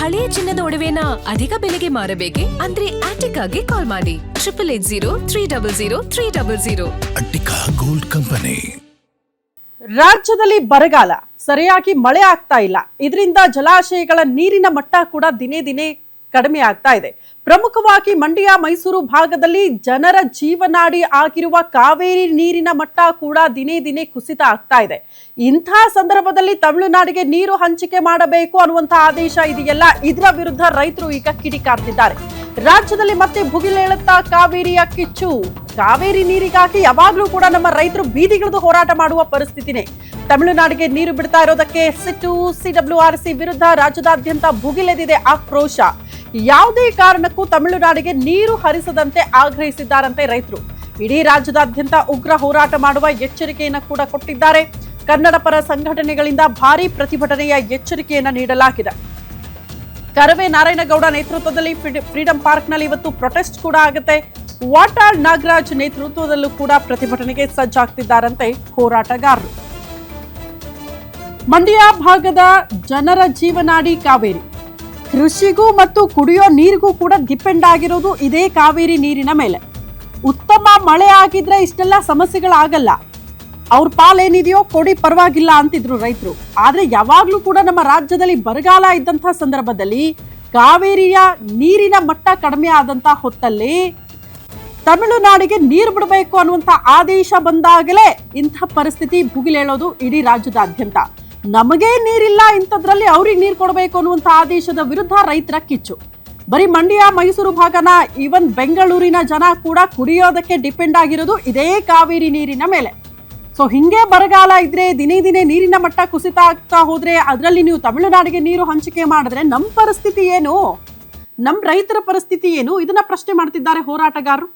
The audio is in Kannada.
ಹಳೆಯ ಚಿನ್ನದ ಒಡವೆನ ಅಧಿಕ ಬೆಲೆಗೆ ಮಾರಬೇಕೆ? ಅಂದ್ರೆ ಆಟಿಕಾಗೆ ಕಾಲ್ ಮಾಡಿ 8880 ಅಟ್ಟಿಕಾ ಗೋಲ್ಡ್ ಕಂಪನಿ. ರಾಜ್ಯದಲ್ಲಿ ಬರಗಾಲ, ಸರಿಯಾಗಿ ಮಳೆ ಆಗ್ತಾ ಇಲ್ಲ. ಇದರಿಂದ ಜಲಾಶಯಗಳ ನೀರಿನ ಮಟ್ಟ ಕೂಡ ದಿನೇ ದಿನೇ ಕಡಿಮೆ ಆಗ್ತಾ ಇದೆ. ಪ್ರಮುಖವಾಗಿ ಮಂಡ್ಯ ಮೈಸೂರು ಭಾಗದಲ್ಲಿ ಜನರ ಜೀವನಾಡಿ ಆಗಿರುವ ಕಾವೇರಿ ನೀರಿನ ಮಟ್ಟ ಕೂಡ ದಿನೇ ದಿನೇ ಕುಸಿತ ಆಗ್ತಾ ಇದೆ. ಇಂಥ ಸಂದರ್ಭದಲ್ಲಿ ತಮಿಳುನಾಡಿಗೆ ನೀರು ಹಂಚಿಕೆ ಮಾಡಬೇಕು ಅನ್ನುವಂತಹ ಆದೇಶ ಇದೆಯಲ್ಲ, ಇದರ ವಿರುದ್ಧ ರೈತರು ಈಗ ಕಿಡಿಕಾರ್ತಿದ್ದಾರೆ. ರಾಜ್ಯದಲ್ಲಿ ಮತ್ತೆ ಭುಗಿಲೇಳುತ್ತಾ ಕಾವೇರಿಯ ಕಿಚ್ಚು. ಕಾವೇರಿ ನೀರಿಗಾಗಿ ಯಾವಾಗ್ಲೂ ಕೂಡ ನಮ್ಮ ರೈತರು ಬೀದಿಗಿಳಿದು ಹೋರಾಟ ಮಾಡುವ ಪರಿಸ್ಥಿತಿನೇ. ತಮಿಳುನಾಡಿಗೆ ನೀರು ಬಿಡ್ತಾ ಇರೋದಕ್ಕೆ ಸಿಟ್ಟು. CWRC ವಿರುದ್ಧ ರಾಜ್ಯದಾದ್ಯಂತ ಭುಗಿಲೆದಿದೆ ಆಕ್ರೋಶ. ಯಾವುದೇ ಕಾರಣಕ್ಕೂ ತಮಿಳುನಾಡಿಗೆ ನೀರು ಹರಿಸದಂತೆ ಆಗ್ರಹಿಸಿದ್ದಾರಂತೆ ರೈತರು. ಇಡೀ ರಾಜ್ಯದಾದ್ಯಂತ ಉಗ್ರ ಹೋರಾಟ ಮಾಡುವ ಎಚ್ಚರಿಕೆಯನ್ನು ಕೂಡ ಕೊಟ್ಟಿದ್ದಾರೆ. ಕನ್ನಡ ಪರ ಸಂಘಟನೆಗಳಿಂದ ಭಾರೀ ಪ್ರತಿಭಟನೆಯ ಎಚ್ಚರಿಕೆಯನ್ನ ನೀಡಲಾಗಿದೆ. ಕರವೇ ನಾರಾಯಣಗೌಡ ನೇತೃತ್ವದಲ್ಲಿ ಫ್ರೀಡಂ ಪಾರ್ಕ್ ನಲ್ಲಿ ಇವತ್ತು ಪ್ರೊಟೆಸ್ಟ್ ಕೂಡ ಆಗುತ್ತೆ. ವಾಟಾಳ್ ನಾಗರಾಜ್ ನೇತೃತ್ವದಲ್ಲೂ ಕೂಡ ಪ್ರತಿಭಟನೆಗೆ ಸಜ್ಜಾಗ್ತಿದ್ದಾರಂತೆ ಹೋರಾಟಗಾರರು. ಮಂಡ್ಯ ಭಾಗದ ಜನರ ಜೀವನಾಡಿ ಕಾವೇರಿ. ಕೃಷಿಗೂ ಮತ್ತು ಕುಡಿಯೋ ನೀರಿಗೂ ಕೂಡ ಡಿಪೆಂಡ್ ಆಗಿರೋದು ಇದೇ ಕಾವೇರಿ ನೀರಿನ ಮೇಲೆ. ಉತ್ತಮ ಮಳೆ ಆಗಿದ್ರೆ ಇಷ್ಟೆಲ್ಲ ಸಮಸ್ಯೆಗಳಾಗಲ್ಲ. ಅವ್ರ ಪಾಲೇನಿದೆಯೋ ಕೊಡಿ, ಪರವಾಗಿಲ್ಲ ಅಂತಿದ್ರು ರೈತರು. ಆದ್ರೆ ಯಾವಾಗ್ಲೂ ಕೂಡ ನಮ್ಮ ರಾಜ್ಯದಲ್ಲಿ ಬರಗಾಲ ಇದ್ದಂತಹ ಸಂದರ್ಭದಲ್ಲಿ ಕಾವೇರಿಯ ನೀರಿನ ಮಟ್ಟ ಕಡಿಮೆ ಆದಂತ ಹೊತ್ತಲ್ಲಿ ತಮಿಳುನಾಡಿಗೆ ನೀರು ಬಿಡಬೇಕು ಅನ್ನುವಂತ ಆದೇಶ ಬಂದಾಗಲೇ ಇಂಥ ಪರಿಸ್ಥಿತಿ ಭುಗಿಲೇಳೋದು ಇಡೀ ರಾಜ್ಯದಾದ್ಯಂತ. ನಮಗೇ ನೀರಿಲ್ಲ, ಇಂಥದ್ರಲ್ಲಿ ಅವ್ರಿಗೆ ನೀರು ಕೊಡಬೇಕು ಅನ್ನುವಂಥ ಆದೇಶದ ವಿರುದ್ಧ ರೈತರ ಕಿಚ್ಚು. ಬರೀ ಮಂಡ್ಯ ಮೈಸೂರು ಭಾಗನ, ಈವನ್ ಬೆಂಗಳೂರಿನ ಜನ ಕೂಡ ಕುಡಿಯೋದಕ್ಕೆ ಡಿಪೆಂಡ್ ಆಗಿರೋದು ಇದೇ ಕಾವೇರಿ ನೀರಿನ ಮೇಲೆ. ಸೊ ಹಿಂಗೆ ಬರಗಾಲ ಇದ್ರೆ, ದಿನೇ ದಿನೇ ನೀರಿನ ಮಟ್ಟ ಕುಸಿತ ಆಗ್ತಾ ಹೋದ್ರೆ, ಅದರಲ್ಲಿ ನೀವು ತಮಿಳುನಾಡಿಗೆ ನೀರು ಹಂಚಿಕೆ ಮಾಡಿದ್ರೆ ನಮ್ಮ ಪರಿಸ್ಥಿತಿ ಏನು, ನಮ್ಮ ರೈತರ ಪರಿಸ್ಥಿತಿ ಏನು? ಇದನ್ನ ಪ್ರಶ್ನೆ ಮಾಡ್ತಿದ್ದಾರೆ ಹೋರಾಟಗಾರರು.